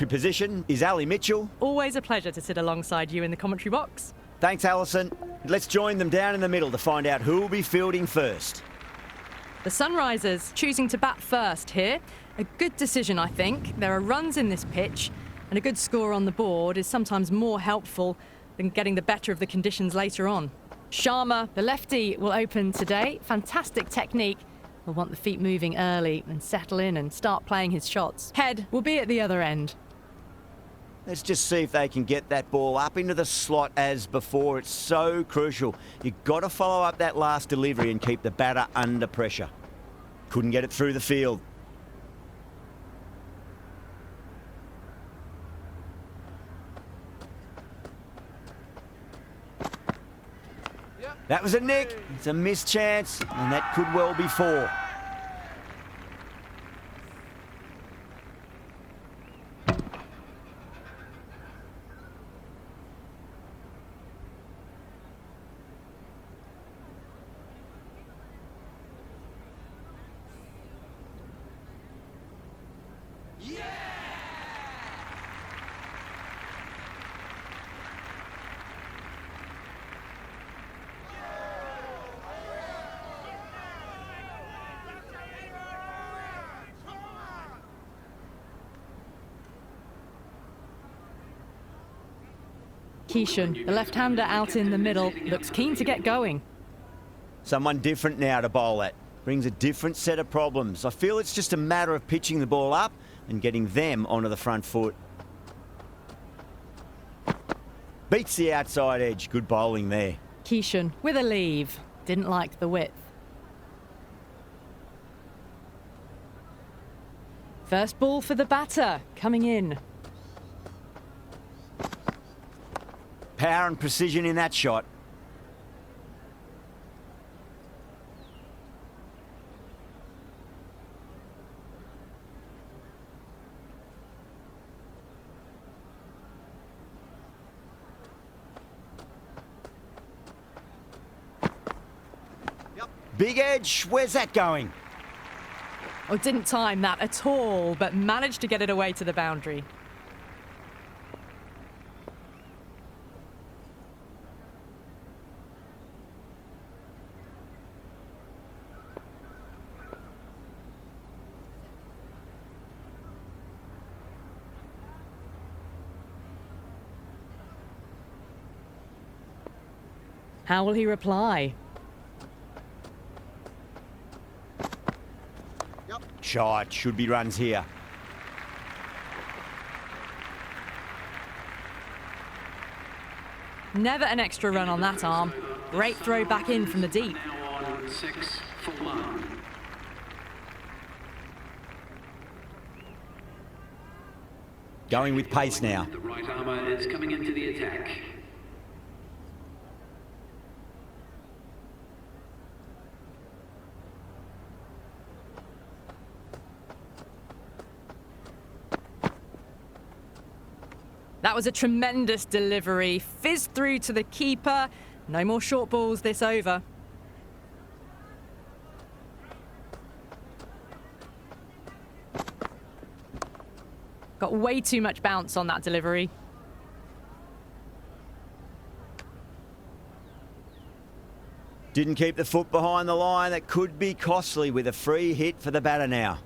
Position is Ali Mitchell. Always a pleasure to sit alongside you in the commentary box. Thanks, Alison. Let's join them down in the middle to find out who will be fielding first. The Sunrisers choosing to bat first here. A good decision, I think. There are runs in this pitch, and a good score on the board is sometimes more helpful than getting the better of the conditions later on. Sharma, the lefty, will open today. Fantastic technique. He'll want the feet moving early and settle in and start playing his shots. Head will be at the other end. Let's just see if they can get that ball up into the slot as before. It's so crucial. You've got to follow up that last delivery and keep the batter under pressure. Couldn't get it through the field. That was a nick. It's a missed chance, and that could well be four. Keishan, the left-hander out in the middle, looks keen to get going. Someone different now to bowl at. Brings a different set of problems. I feel it's just a matter of pitching the ball up and getting them onto the front foot. Beats the outside edge. Good bowling there. Keishan with a leave. Didn't like the width. First ball for the batter, coming in. Power and precision in that shot. Big edge, where's that going? Oh, didn't time that at all, but managed to get it away to the boundary. How will he reply? Shot, should be runs here. Never an extra run on that arm. Great throw back in from the deep. 6 for 1. Going with pace now. The right armour is coming into the attack. That was a tremendous delivery. Fizzed through to the keeper. No more short balls this over. Got way too much bounce on that delivery. Didn't keep the foot behind the line. That could be costly with a free hit for the batter now.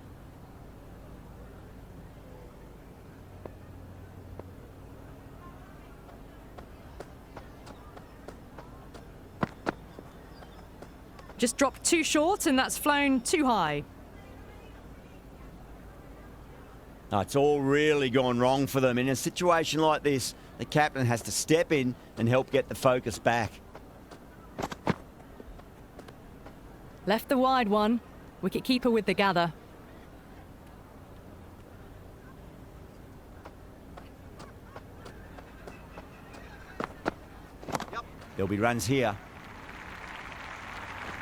Just dropped too short and that's flown too high. Oh, it's all really gone wrong for them. In a situation like this, the captain has to step in and help get the focus back. Left the wide one. Wicket-keeper with the gather. There'll be runs here.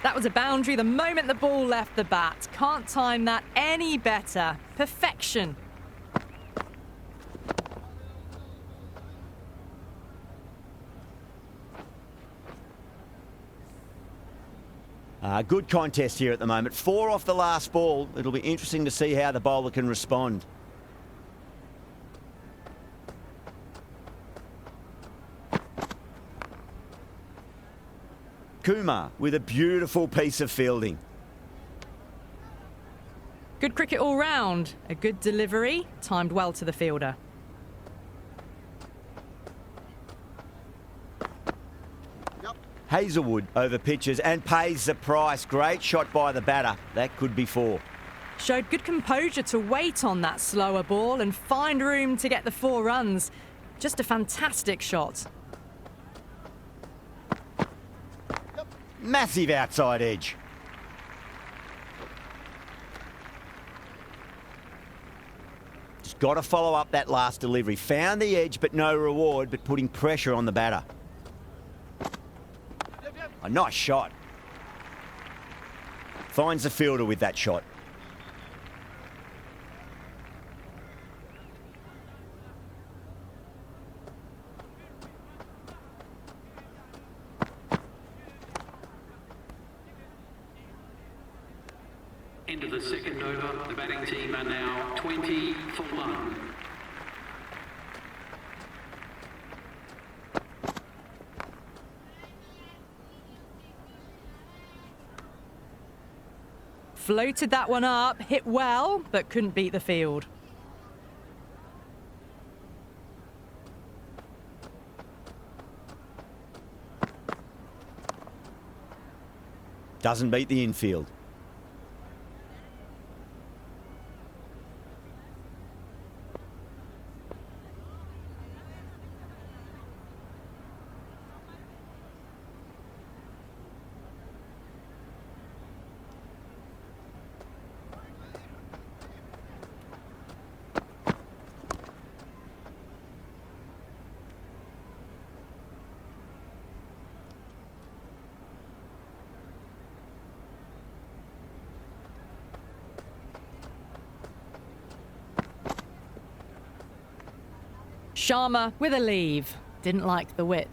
That was a boundary the moment the ball left the bat. Can't time that any better. Perfection. Good contest here at the moment. 4 off the last ball. It'll be interesting to see how the bowler can respond. Kumar with a beautiful piece of fielding. Good cricket all round. A good delivery, timed well to the fielder. Hazelwood over pitches and pays the price. Great shot by the batter. That could be 4. Showed good composure to wait on that slower ball and find room to get the 4 runs. Just a fantastic shot. Massive outside edge. Just got to follow up that last delivery. Found the edge, but no reward, but putting pressure on the batter. A nice shot. Finds the fielder with that shot. End of the second over. The batting team are now 20 for 1. Floated that one up, hit well, but couldn't beat the field. Doesn't beat the infield. Sharma with a leave. Didn't like the width.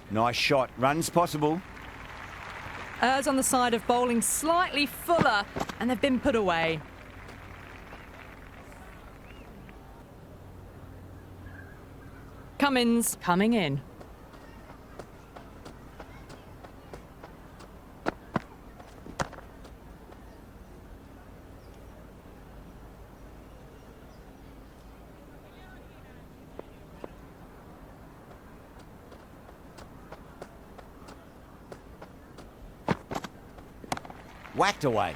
Nice shot. Runs possible. Errs on the side of bowling slightly fuller, and they've been put away. Cummins coming in. Whacked away.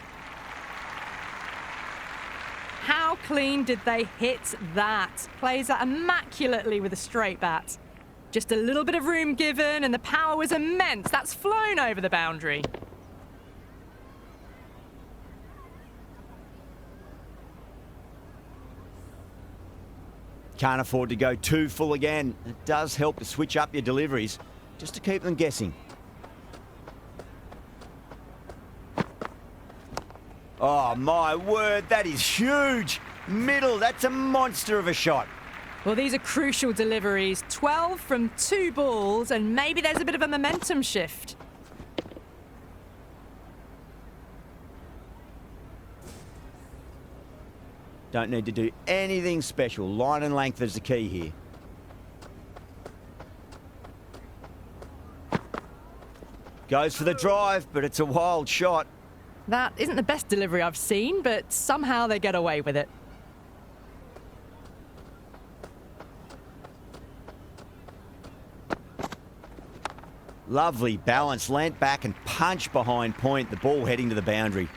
How clean did they hit that? Plays that immaculately with a straight bat. Just a little bit of room given and the power was immense. That's flown over the boundary. Can't afford to go too full again. It does help to switch up your deliveries, just to keep them guessing. Oh, my word, that is huge. Middle, that's a monster of a shot. Well, these are crucial deliveries. 12 from 2 balls, and maybe there's a bit of a momentum shift. Don't need to do anything special. Line and length is the key here. Goes for the drive, but it's a wild shot. That isn't the best delivery I've seen, but somehow they get away with it. Lovely balance, leant back and punch behind point, the ball heading to the boundary.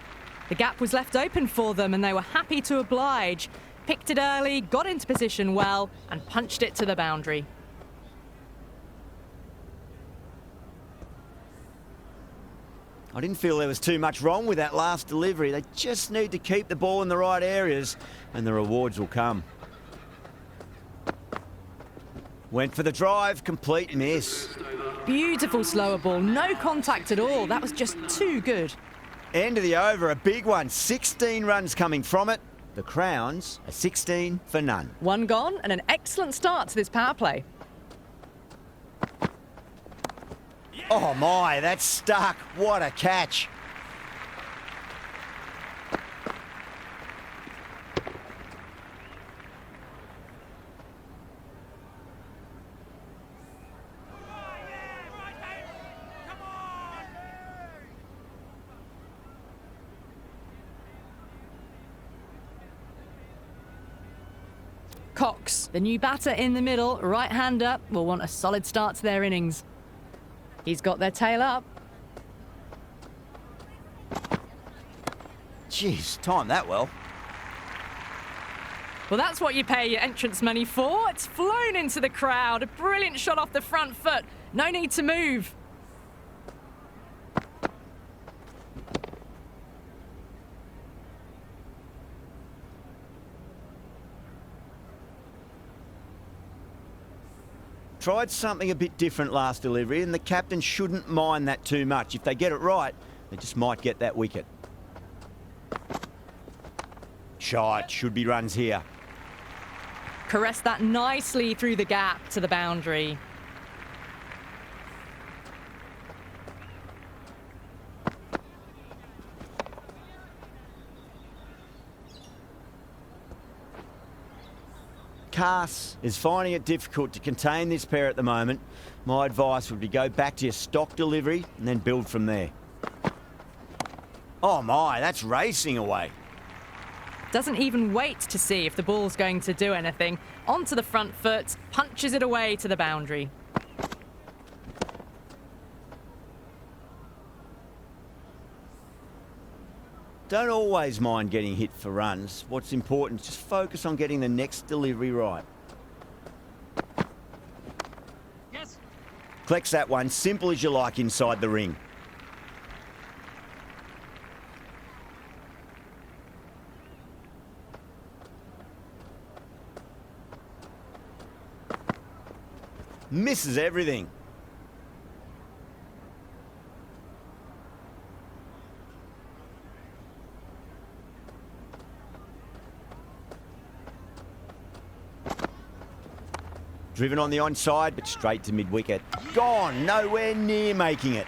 The gap was left open for them and they were happy to oblige. Picked it early, got into position well, and punched it to the boundary. I didn't feel there was too much wrong with that last delivery. They just need to keep the ball in the right areas and the rewards will come. Went for the drive, complete miss. Beautiful slower ball, no contact at all. That was just too good. End of the over, a big one. 16 runs coming from it. The Crowns are 16 for none. 1 gone and an excellent start to this power play. Oh my, that's stuck. What a catch. Cox, the new batter in the middle, right-hander, will want a solid start to their innings. He's got their tail up. Jeez, timed that well. Well, that's what you pay your entrance money for. It's flown into the crowd. A brilliant shot off the front foot. No need to move. Tried something a bit different last delivery, and the captain shouldn't mind that too much. If they get it right, they just might get that wicket. Shot, should be runs here. Caressed that nicely through the gap to the boundary. Cass is finding it difficult to contain this pair at the moment. My advice would be go back to your stock delivery and then build from there. Oh my, that's racing away. Doesn't even wait to see if the ball's going to do anything. Onto the front foot, punches it away to the boundary. Don't always mind getting hit for runs. What's important is just focus on getting the next delivery right. Yes. Collects that one, simple as you like inside the ring. Misses everything. Driven on the onside, but straight to mid-wicket. Gone, nowhere near making it.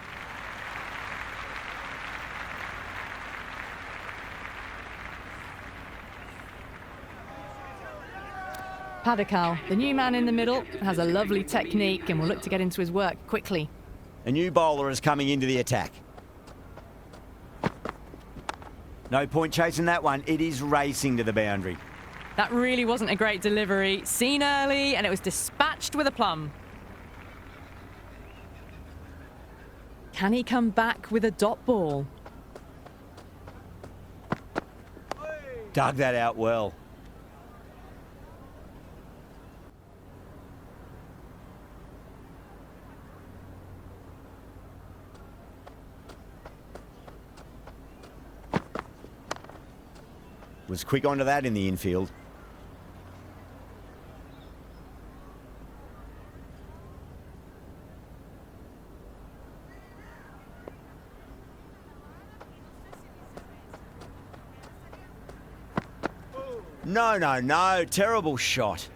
Padikal, the new man in the middle, has a lovely technique and will look to get into his work quickly. A new bowler is coming into the attack. No point chasing that one. It is racing to the boundary. That really wasn't a great delivery. Seen early, and it was dispatched with a plum. Can he come back with a dot ball? Dug that out well. Was quick onto that in the infield. No. Terrible shot.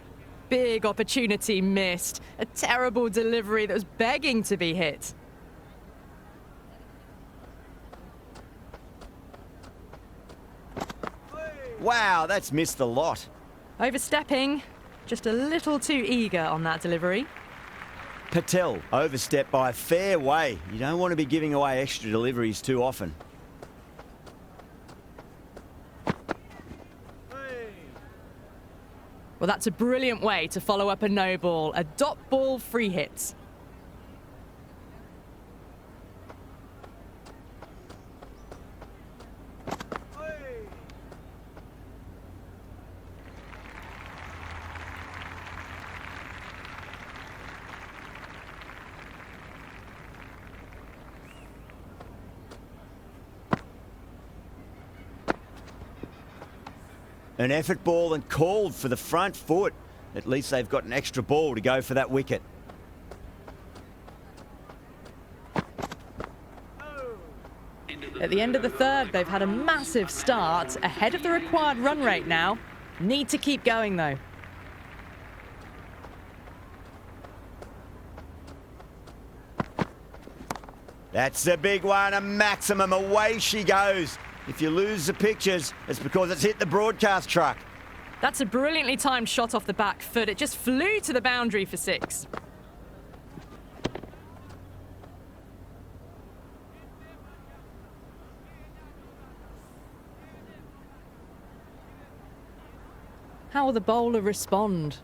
Big opportunity missed. A terrible delivery that was begging to be hit. Wow, that's missed the lot. Overstepping. Just a little too eager on that delivery. Patel overstepped by a fair way. You don't want to be giving away extra deliveries too often. Well, that's a brilliant way to follow up a no ball. A dot ball free hit. An effort ball and called for the front foot. At least they've got an extra ball to go for that wicket. At the end of the third, they've had a massive start, ahead of the required run rate now. Need to keep going, though. That's a big one, a maximum. Away she goes. If you lose the pictures, it's because it's hit the broadcast truck. That's a brilliantly timed shot off the back foot. It just flew to the boundary for 6. How will the bowler respond?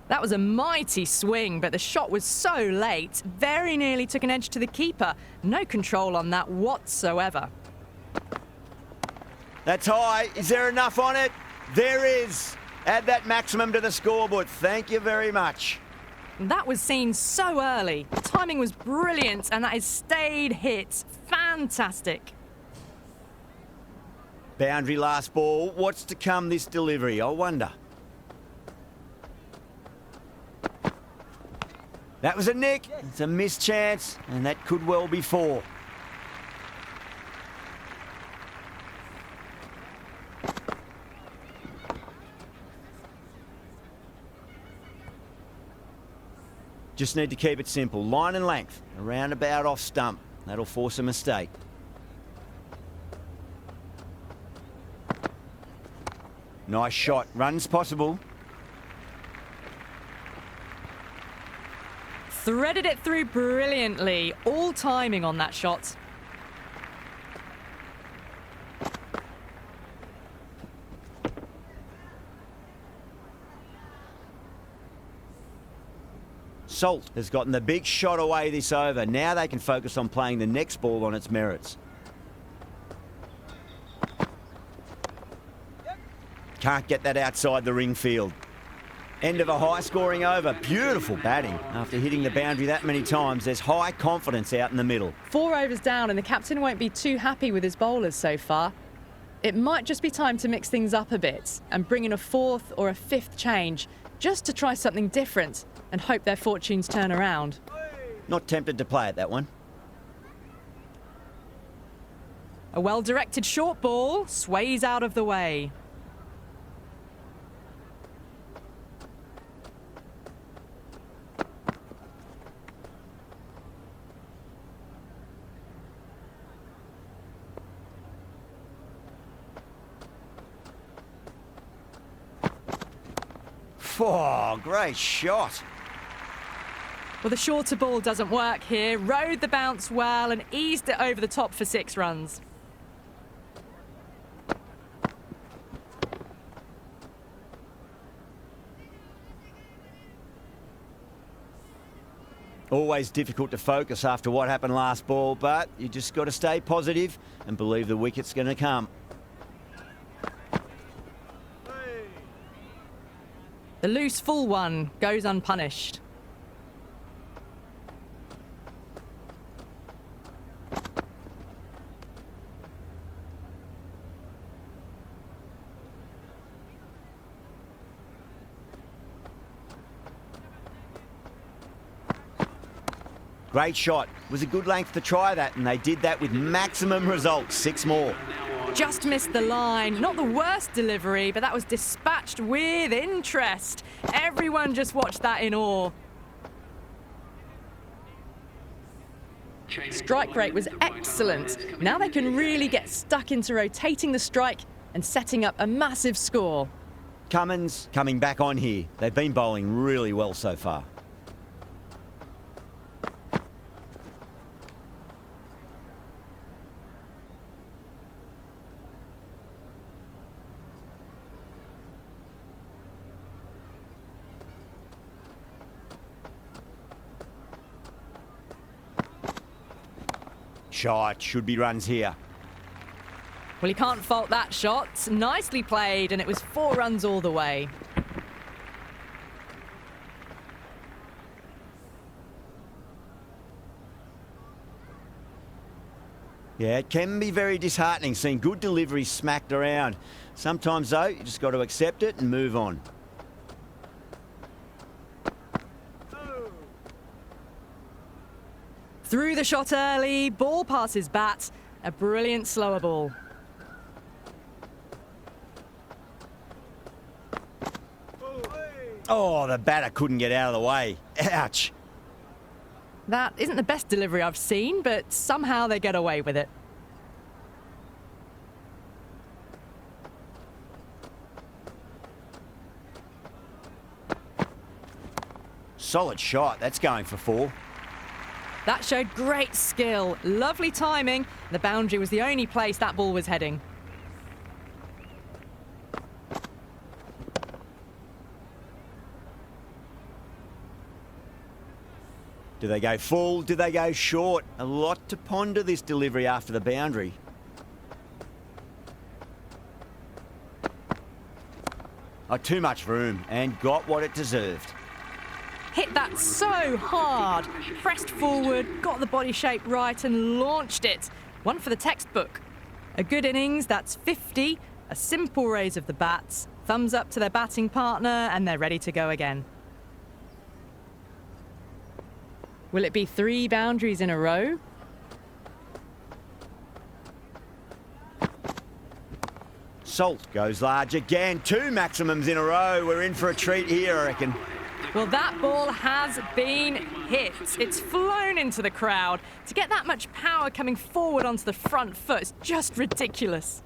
That was a mighty swing, but the shot was so late. Very nearly took an edge to the keeper. No control on that whatsoever. That's high. Is there enough on it? There is. Add that maximum to the scoreboard. Thank you very much. That was seen so early. The timing was brilliant, and that has stayed hit. Fantastic. Boundary last ball. What's to come this delivery, I wonder? That was a nick. It's a missed chance, and that could well be four. Just need to keep it simple. Line and length. Around about off stump. That'll force a mistake. Nice shot. Runs possible. Threaded it through brilliantly. All timing on that shot. Salt has gotten the big shot away this over. Now they can focus on playing the next ball on its merits. Can't get that outside the ring field. End of a high-scoring over. Beautiful batting. After hitting the boundary that many times, there's high confidence out in the middle. 4 overs down, and the captain won't be too happy with his bowlers so far. It might just be time to mix things up a bit and bring in a 4th or a 5th change, just to try something different and hope their fortunes turn around. Not tempted to play at that one. A well-directed short ball sways out of the way. Oh, great shot. Well, the shorter ball doesn't work here. Rode the bounce well and eased it over the top for 6 runs. Always difficult to focus after what happened last ball, but you just got to stay positive and believe the wicket's going to come. The loose full one goes unpunished. Great shot. Was a good length to try that, and they did that with maximum results. 6 more. Just missed the line. Not the worst delivery, but that was dispatched with interest. Everyone just watched that in awe. Strike rate was excellent. Now they can really get stuck into rotating the strike and setting up a massive score. Cummins coming back on here. They've been bowling really well so far. Shot. Should be runs here. Well, he can't fault that shot. Nicely played, and it was 4 runs all the way. Yeah, it can be very disheartening seeing good deliveries smacked around. Sometimes, though, you just got to accept it and move on. Through the shot early, ball passes bat. A brilliant slower ball. Oh, the batter couldn't get out of the way. Ouch. That isn't the best delivery I've seen, but somehow they get away with it. Solid shot. That's going for 4. That showed great skill, lovely timing. The boundary was the only place that ball was heading. Do they go full? Do they go short? A lot to ponder this delivery after the boundary. Oh, too much room and got what it deserved. Hit that so hard. Pressed forward, got the body shape right and launched it. One for the textbook. A good innings, that's 50. A simple raise of the bats. Thumbs up to their batting partner and they're ready to go again. Will it be 3 boundaries in a row? Salt goes large again. 2 maximums in a row. We're in for a treat here, I reckon. Well, that ball has been hit. It's flown into the crowd. To get that much power coming forward onto the front foot is just ridiculous.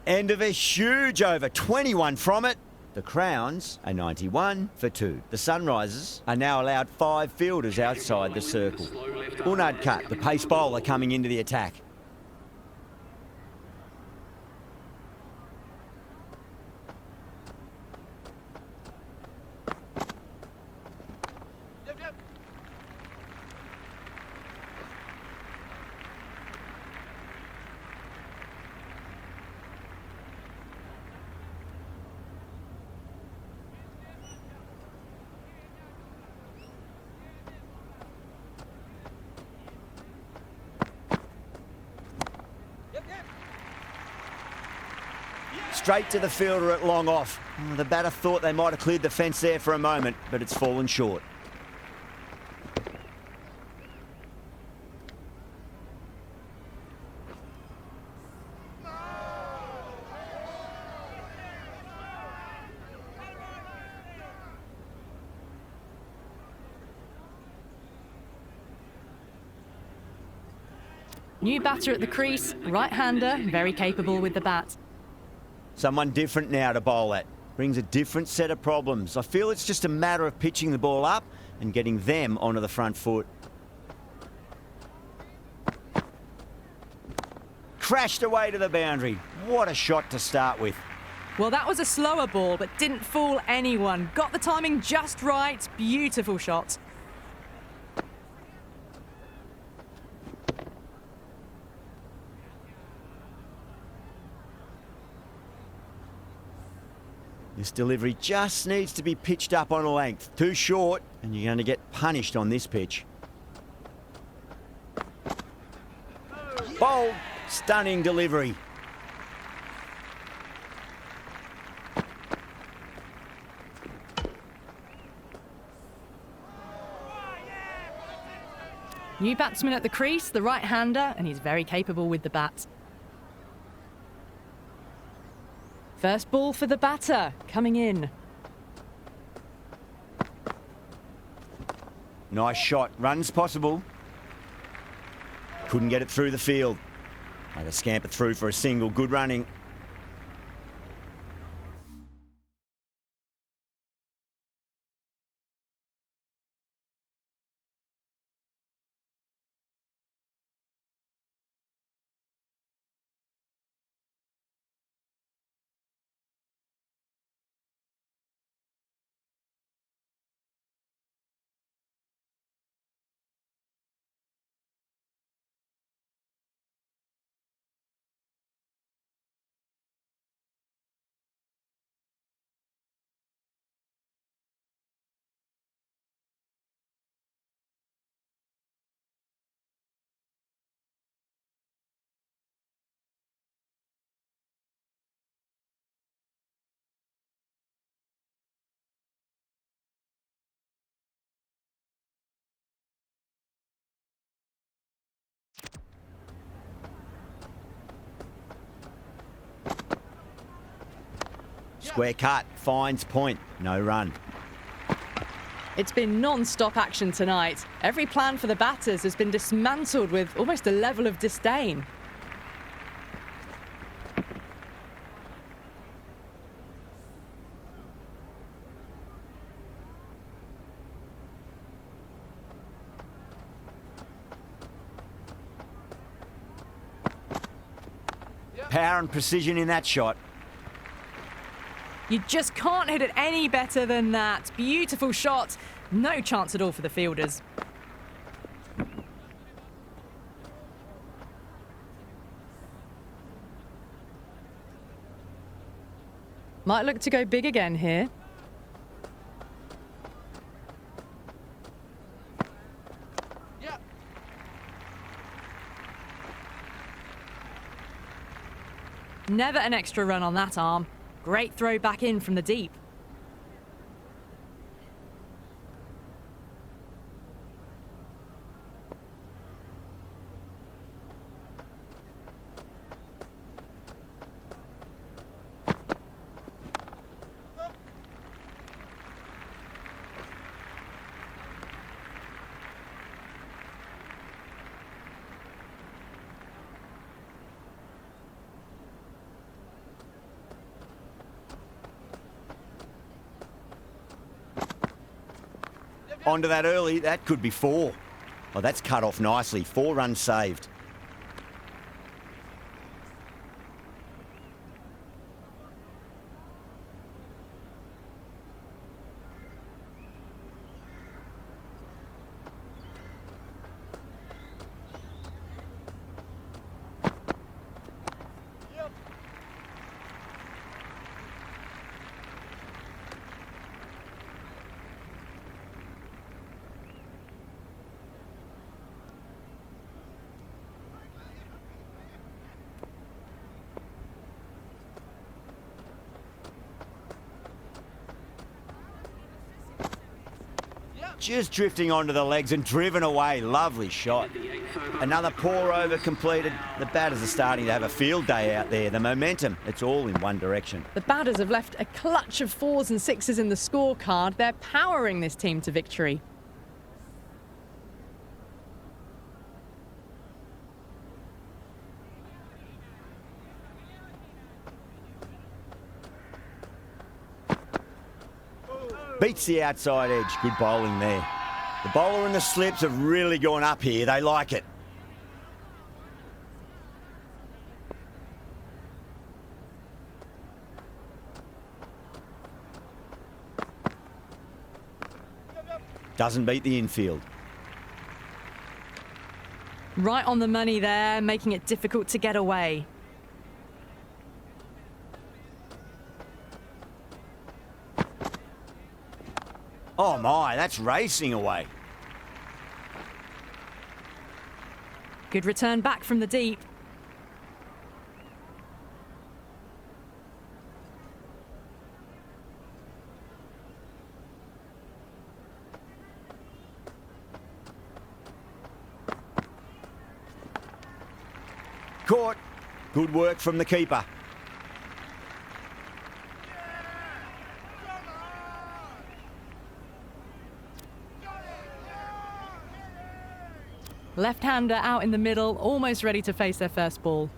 End of a huge over, 21 from it. The Crowns are 91 for 2. The Sunrisers are now allowed 5 fielders outside the circle. Unad Cut, the pace bowler, coming into the attack. Straight to the fielder at long off. Oh, the batter thought they might have cleared the fence there for a moment, but it's fallen short. New batter at the crease, right-hander, very capable with the bat. Someone different now to bowl at. Brings a different set of problems. I feel it's just a matter of pitching the ball up and getting them onto the front foot. Crashed away to the boundary. What a shot to start with. Well, that was a slower ball, but didn't fool anyone. Got the timing just right. Beautiful shot. This delivery just needs to be pitched up on a length. Too short, and you're going to get punished on this pitch. Bold, stunning delivery. New batsman at the crease, the right-hander, and he's very capable with the bat. First ball for the batter, coming in. Nice shot. Runs possible. Couldn't get it through the field. Made a scamper through for a single. Good running. Square cut, finds point, no run. It's been non-stop action tonight. Every plan for the batters has been dismantled with almost a level of disdain. Power and precision in that shot. You just can't hit it any better than that. Beautiful shot. No chance at all for the fielders. Might look to go big again here. Never an extra run on that arm. Great throw back in from the deep. Onto that early, that could be 4. Oh, that's cut off nicely. 4 runs saved. Just drifting onto the legs and driven away. Lovely shot. Another pour over completed. The batters are starting to have a field day out there. The momentum, it's all in one direction. The batters have left a clutch of 4s and 6s in the scorecard. They're powering this team to victory. Beats the outside edge. Good bowling there. The bowler and the slips have really gone up here. They like it. Doesn't beat the infield. Right on the money there, making it difficult to get away. Oh my, that's racing away. Good return back from the deep. Caught. Good work from the keeper. Left-hander out in the middle, almost ready to face their first ball.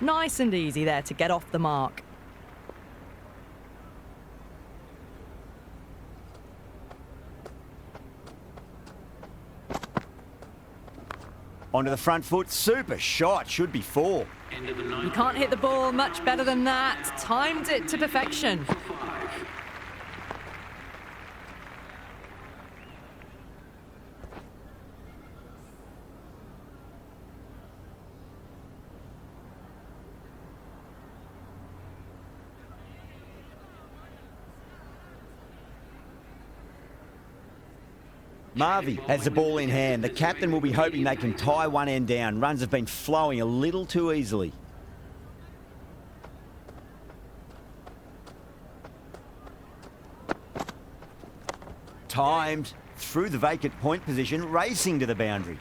Nice and easy there to get off the mark. Onto the front foot, super shot, should be 4. You can't hit the ball much better than that. Timed it to perfection. Marvy has the ball in hand. The captain will be hoping they can tie one end down. Runs have been flowing a little too easily. Timed, through the vacant point position, racing to the boundary.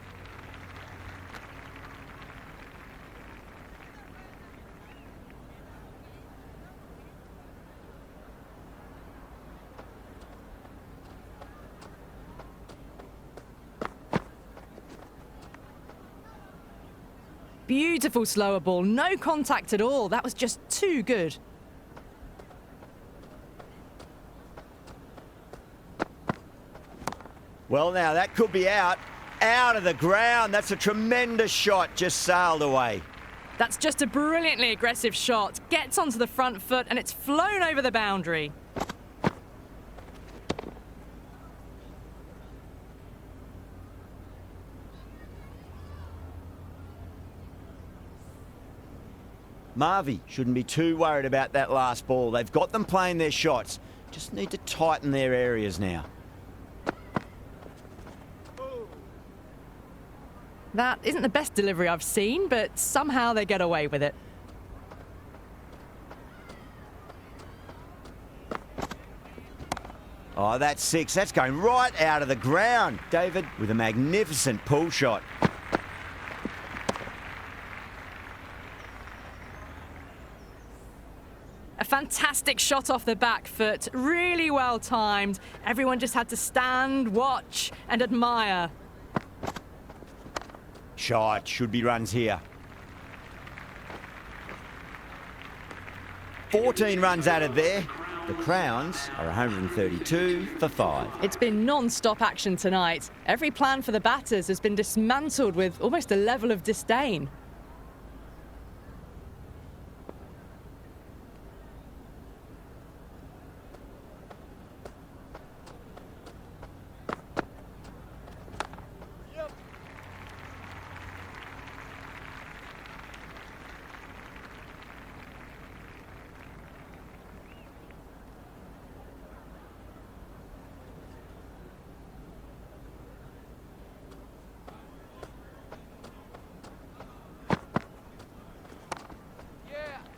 Beautiful slower ball, no contact at all. That was just too good. Well, now that could be out of the ground. That's a tremendous shot, just sailed away. That's just a brilliantly aggressive shot. Gets onto the front foot and it's flown over the boundary. Marvy shouldn't be too worried about that last ball. They've got them playing their shots. Just need to tighten their areas now. That isn't the best delivery I've seen, but somehow they get away with it. Oh, that's 6. That's going right out of the ground. David with a magnificent pull shot. A fantastic shot off the back foot, really well timed. Everyone just had to stand, watch and admire. Shot, should be runs here. 14 runs added there. The Crowns are 132 for 5. It's been non-stop action tonight. Every plan for the batters has been dismantled with almost a level of disdain.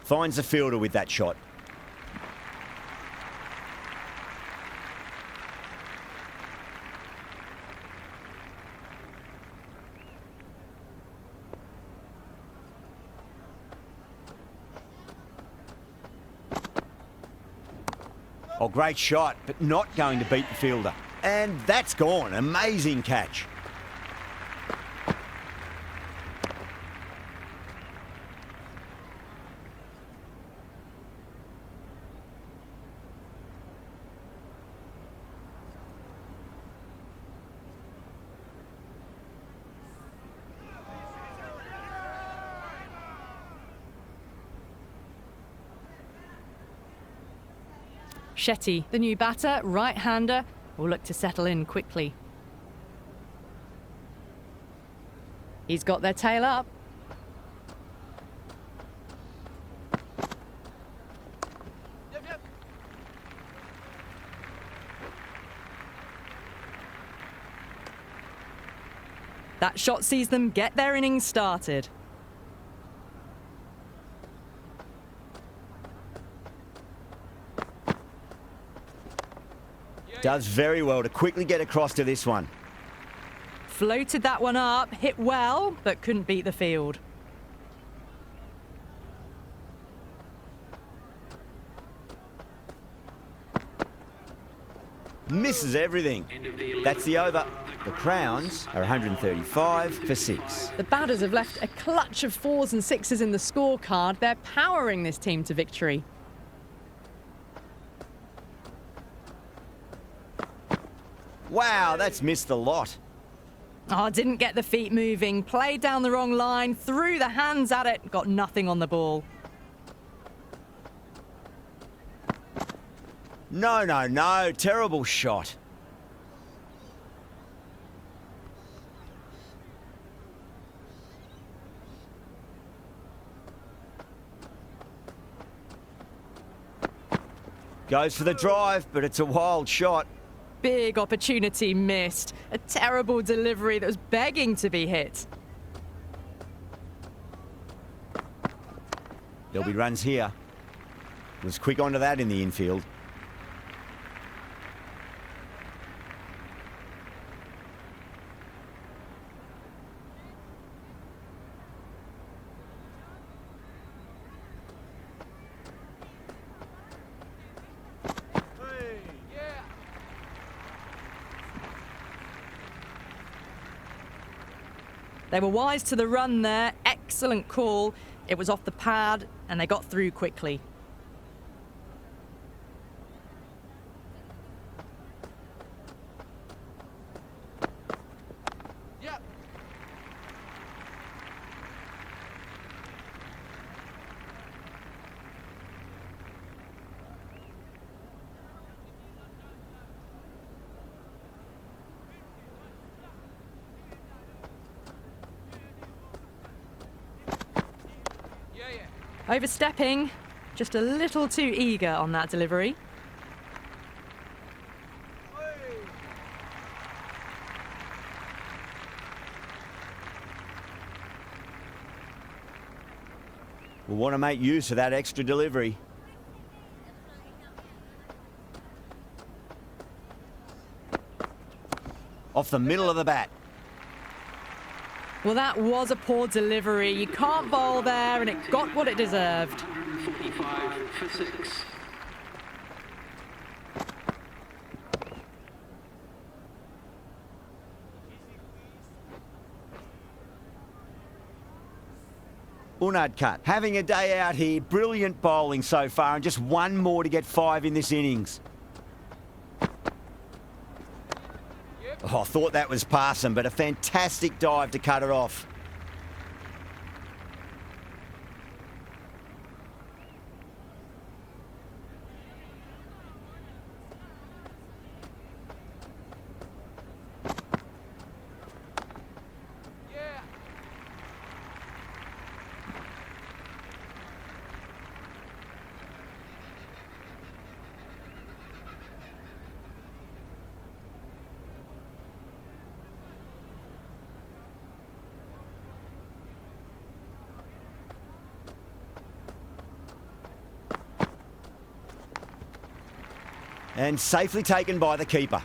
Finds the fielder with that shot. Oh, great shot, but not going to beat the fielder. And that's gone. Amazing catch. Shetty, the new batter, right-hander, will look to settle in quickly. He's got their tail up. That shot sees them get their innings started. Does very well to quickly get across to this one. Floated that one up, hit well, but couldn't beat the field. Misses everything. That's the over. The Crowns are 135 for 6. The batters have left a clutch of 4s and 6s in the scorecard. They're powering this team to victory. Wow, that's missed a lot. Oh, didn't get the feet moving, played down the wrong line, threw the hands at it, got nothing on the ball. No, terrible shot. Goes for the drive, but it's a wild shot. Big opportunity missed. A terrible delivery that was begging to be hit. There'll be runs here. Was quick onto that in the infield. They were wise to the run there. Excellent call. It was off the pad, and they got through quickly. Overstepping, just a little too eager on that delivery. We'll want to make use of that extra delivery. Off the middle of the bat. Well, that was a poor delivery. You can't bowl there, and it got what it deserved. 145 for 6. Unadkat having a day out here. Brilliant bowling so far, and just one more to get 5 in this innings. Oh, I thought that was passing, but a fantastic dive to cut it off. And safely taken by the keeper.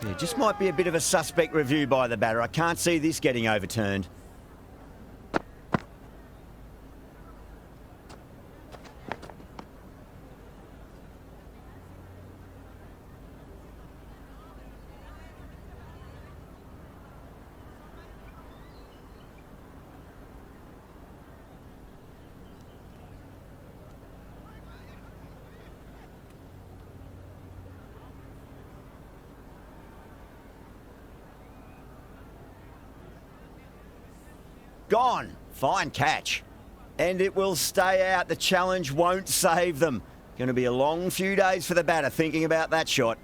Yeah, just might be a bit of a suspect review by the batter. I can't see this getting overturned. Gone. Fine catch. And it will stay out. The challenge won't save them. Going to be a long few days for the batter thinking about that shot.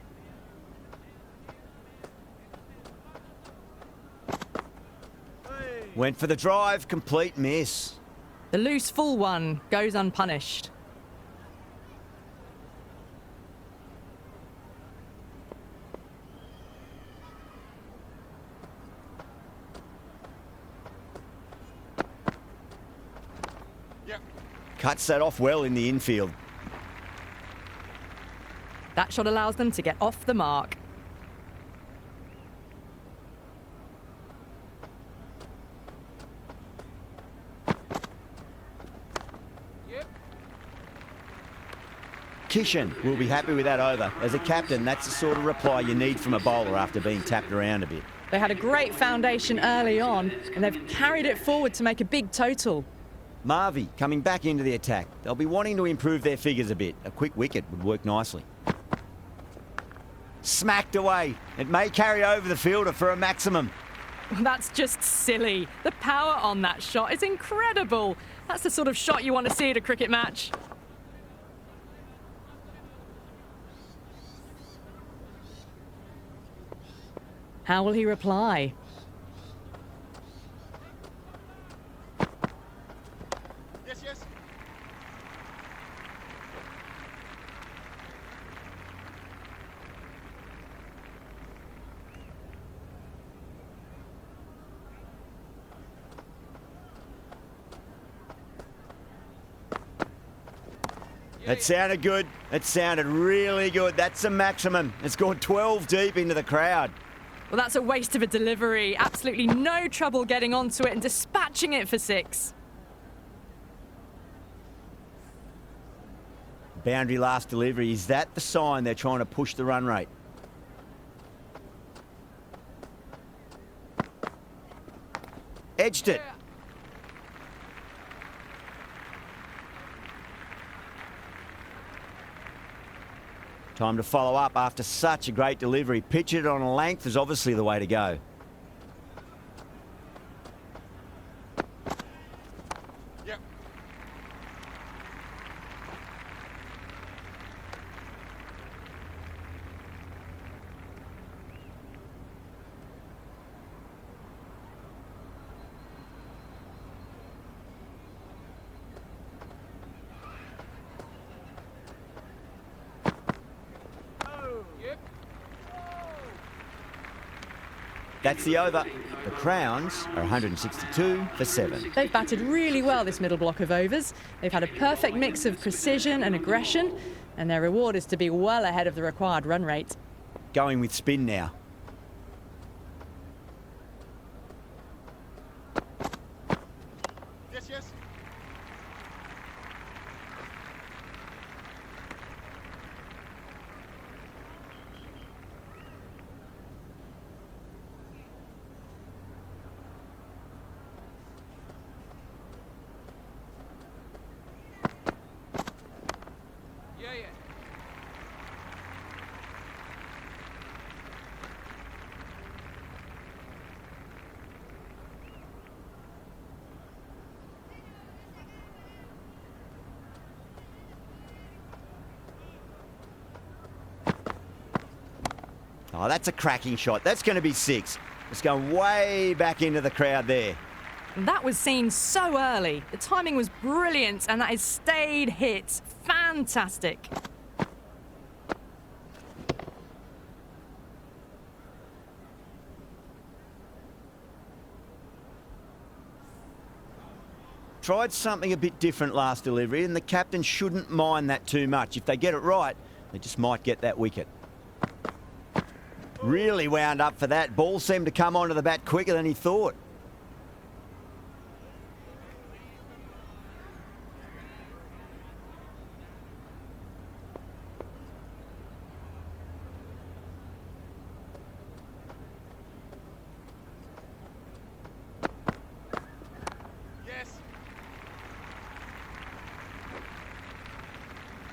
Went for the drive. Complete miss. The loose full one goes unpunished. Cuts that off well in the infield. That shot allows them to get off the mark. Kishan will be happy with that over. As a captain, that's the sort of reply you need from a bowler after being tapped around a bit. They had a great foundation early on, and they've carried it forward to make a big total. Marvy coming back into the attack. They'll be wanting to improve their figures a bit. A quick wicket would work nicely. Smacked away. It may carry over the fielder for a maximum. That's just silly. The power on that shot is incredible. That's the sort of shot you want to see at a cricket match. How will he reply? Yes. That sounded good. It sounded really good. That's a maximum. It's gone 12 deep into the crowd. Well, that's a waste of a delivery. Absolutely no trouble getting onto it and dispatching it for 6. Boundary last delivery. Is that the sign they're trying to push the run rate? Edged it. Time to follow up after such a great delivery. Pitch it on a length is obviously the way to go. Yep. That's the over. The Crowns are 162 for 7. They've batted really well this middle block of overs. They've had a perfect mix of precision and aggression, and their reward is to be well ahead of the required run rate. Going with spin now. Yes, yes. Yeah, yeah. Oh, that's a cracking shot. That's going to be 6. It's going way back into the crowd there. That was seen so early. The timing was brilliant, and that is stayed hit. Fantastic. Tried something a bit different last delivery, and the captain shouldn't mind that too much. If they get it right, they just might get that wicket. Really wound up for that. Ball seemed to come onto the bat quicker than he thought. Yes.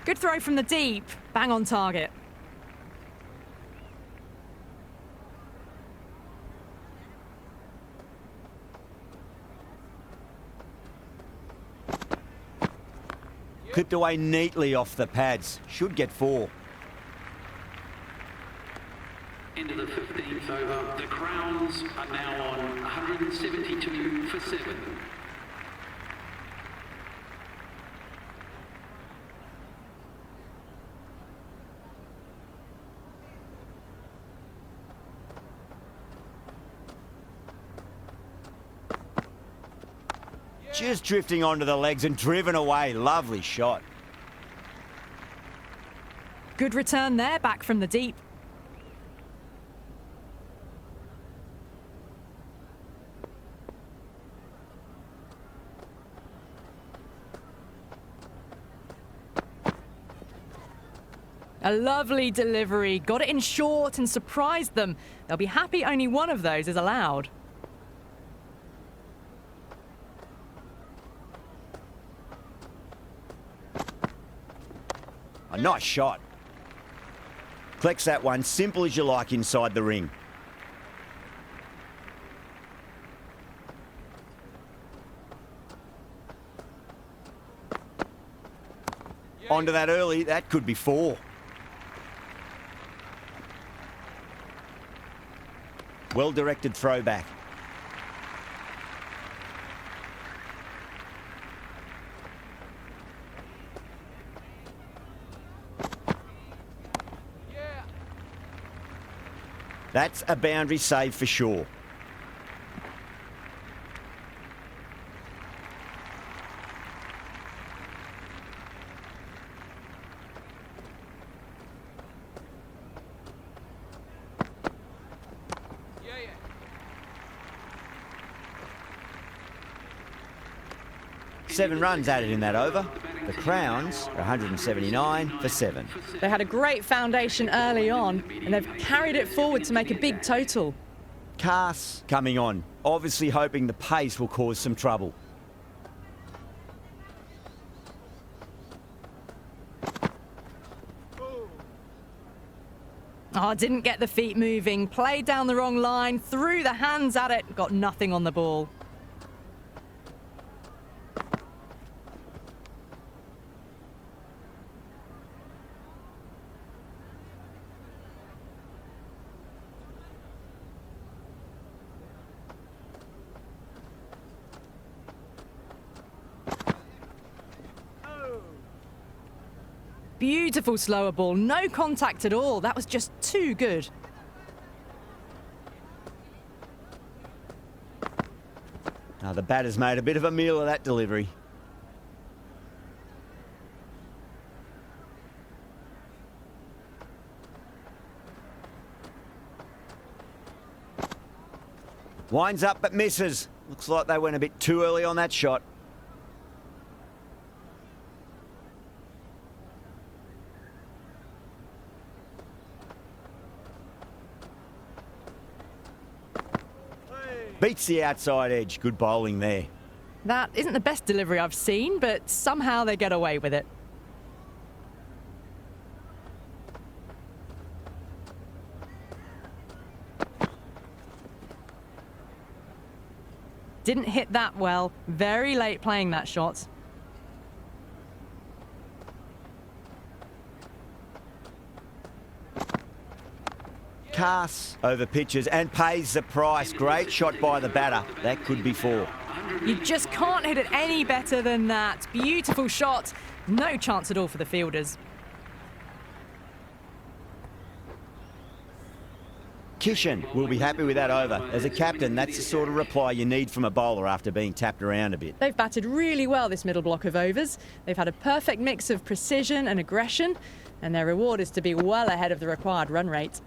Good throw from the deep. Bang on target. Clipped away neatly off the pads. Should get 4. Into the 15th over. The Crowns are now on 172 for 7. Just drifting onto the legs and driven away. Lovely shot. Good return there, back from the deep. A lovely delivery. Got it in short and surprised them. They'll be happy only one of those is allowed. A nice shot. Collects that one, simple as you like inside the ring. Onto that early, that could be 4. Well-directed throwback. That's a boundary save for sure. Yeah, yeah. 7 runs added in that over. The batting The Crowns are 179 for 7. They had a great foundation early on, and they've carried it forward to make a big total. Cass coming on, obviously hoping the pace will cause some trouble. Oh, didn't get the feet moving, played down the wrong line, threw the hands at it, got nothing on the ball. Beautiful slower ball, no contact at all. That was just too good. Now the batter's made a bit of a meal of that delivery. Winds up but misses. Looks like they went a bit too early on that shot. Beats the outside edge. Good bowling there. That isn't the best delivery I've seen, but somehow they get away with it. Didn't hit that well. Very late playing that shot. Cass over pitches and pays the price. Great shot by the batter. That could be 4. You just can't hit it any better than that. Beautiful shot. No chance at all for the fielders. Kishan will be happy with that over. As a captain, that's the sort of reply you need from a bowler after being tapped around a bit. They've batted really well this middle block of overs. They've had a perfect mix of precision and aggression, and their reward is to be well ahead of the required run rate.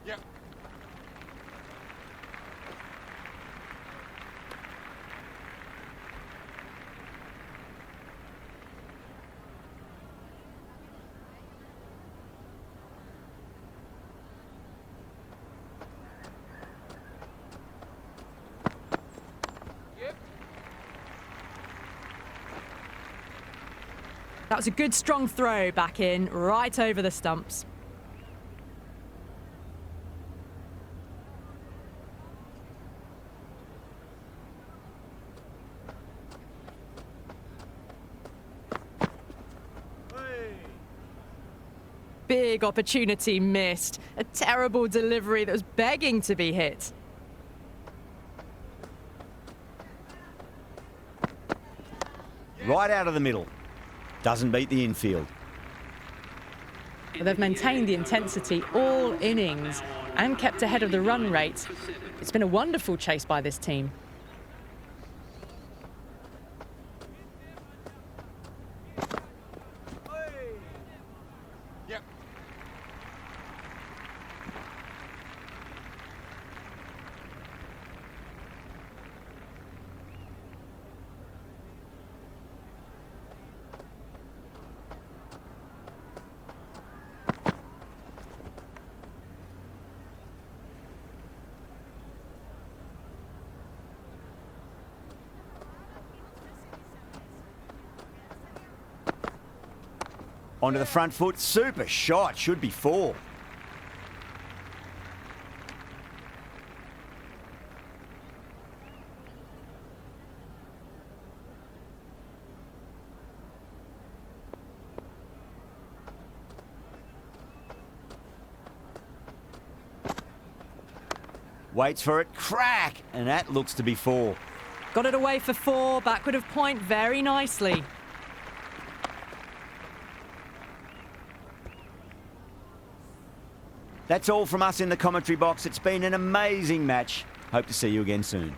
Yep. Yep. That was a good strong throw back in, right over the stumps. Big opportunity missed. A terrible delivery that was begging to be hit. Right out of the middle. Doesn't beat the infield. But they've maintained the intensity all innings and kept ahead of the run rate. It's been a wonderful chase by this team. Yep. Onto the front foot. Super shot. Should be 4. Waits for it, crack, and that looks to be 4. Got it away for 4, backward of point very nicely. That's all from us in the commentary box. It's been an amazing match. Hope to see you again soon.